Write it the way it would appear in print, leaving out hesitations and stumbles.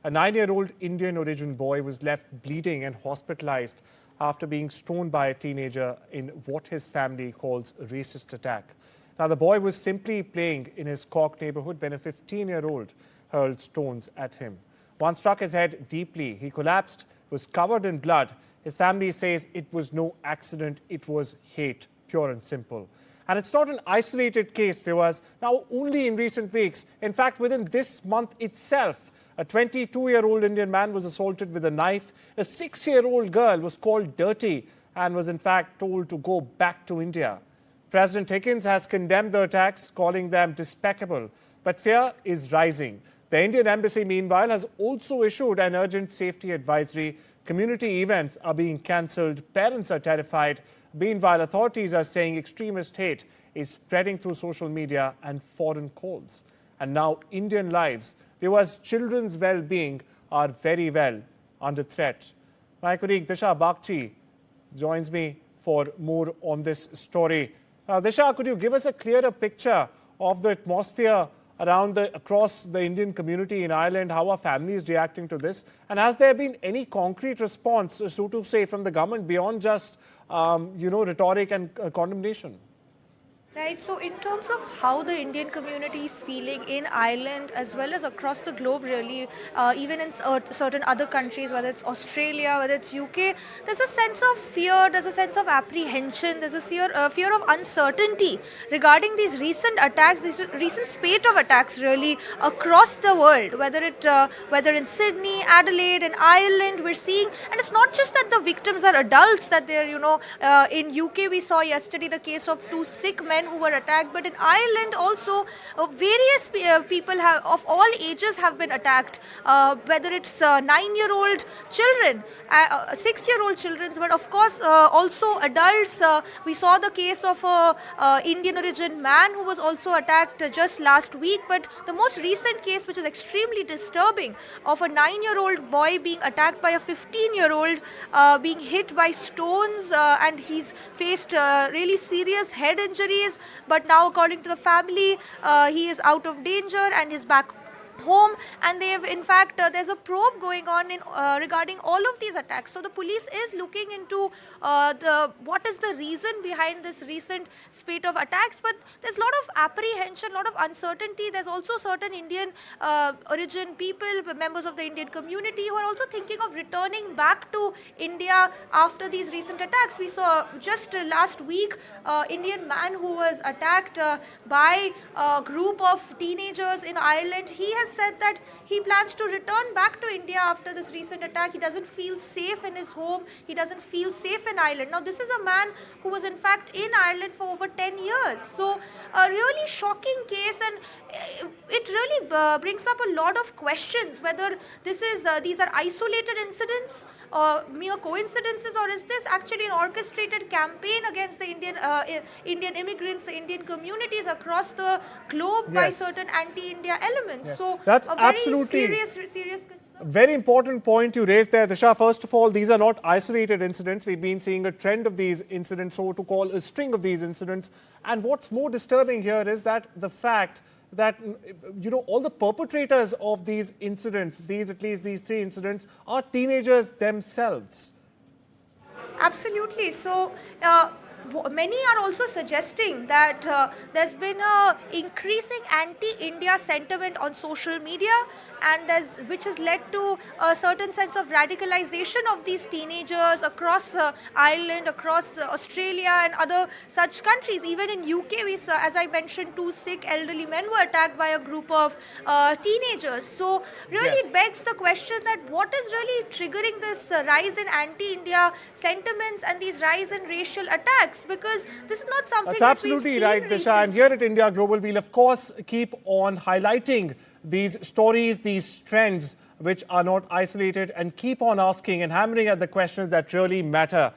A 9-year-old Indian origin boy was left bleeding and hospitalized after being stoned by a teenager in what his family calls a racist attack. Now, the boy was simply playing in his Cork neighborhood when a 15-year-old hurled stones at him. One struck his head deeply. He collapsed, was covered in blood. His family says it was no accident, it was hate, pure and simple. And it's not an isolated case, viewers. Now, only in recent weeks, in fact, within this month itself, a 22-year-old Indian man was assaulted with a knife. A 6-year-old girl was called dirty and was in fact told to go back to India. President Higgins has condemned the attacks, calling them despicable. But fear is rising. The Indian embassy, meanwhile, has also issued an urgent safety advisory. Community events are being cancelled. Parents are terrified. Meanwhile, authorities are saying extremist hate is spreading through social media and foreign calls. And now Indian lives, viewers, children's well-being are very well under threat. My colleague Dishha Bagchi joins me for more on this story. Dishha, could you give us a clearer picture of the atmosphere across the Indian community in Ireland? How are families reacting to this? And has there been any concrete response, so to say, from the government beyond just, rhetoric and condemnation? Right, so in terms of how the Indian community is feeling in Ireland as well as across the globe really, even in certain other countries, whether it's Australia, whether it's UK, there's a sense of fear, there's a sense of apprehension, there's a fear of uncertainty regarding these recent attacks, this recent spate of attacks really across the world, whether in Sydney, Adelaide, and Ireland, we're seeing, and it's not just that the victims are adults, that they're, in UK we saw yesterday the case of 2 sick men who were attacked, but in Ireland also various people of all ages have been attacked, whether it's 9-year-old children, 6-year-old children, but of course also adults. We saw the case of a Indian origin man who was also attacked just last week, but the most recent case, which is extremely disturbing, of a 9-year-old boy being attacked by a 15-year-old, being hit by stones, and he's faced really serious head injuries. But now, according to the family, he is out of danger and is back home, and they've in fact there's a probe going on regarding all of these attacks. So the police is looking into what is the reason behind this recent spate of attacks, but there's a lot of apprehension, a lot of uncertainty. There's also certain Indian origin people, members of the Indian community, who are also thinking of returning back to India after these recent attacks. We saw just last week Indian man who was attacked by a group of teenagers in Ireland. He has said that he plans to return back to India after this recent attack. He doesn't feel safe in his home. He doesn't feel safe in Ireland. Now, this is a man who was in fact in Ireland for over 10 years. So, a really shocking case, and it really brings up a lot of questions whether these are isolated incidents, mere coincidences, or is this actually an orchestrated campaign against the Indian immigrants, the Indian communities across the globe by certain anti-India elements. Yes. So that's a very absolutely serious concern. Very important point you raised there, Dishha. First of all, these are not isolated incidents. We've been seeing a trend of these incidents, so to call a string of these incidents. And what's more disturbing here is that the fact that, all the perpetrators of these incidents, at least these 3 incidents, are teenagers themselves. Absolutely. So, many are also suggesting that there's been a increasing anti-India sentiment on social media, and which has led to a certain sense of radicalization of these teenagers across Ireland, across Australia and other such countries. Even in UK, we saw, as I mentioned, 2 sick elderly men were attacked by a group of teenagers. So really it begs the question that what is really triggering this rise in anti-India sentiments and these rise in racial attacks, because this is not something that's absolutely right, Dishha. And here at India Global, we'll of course keep on highlighting these stories, these trends which are not isolated, and keep on asking and hammering at the questions that really matter.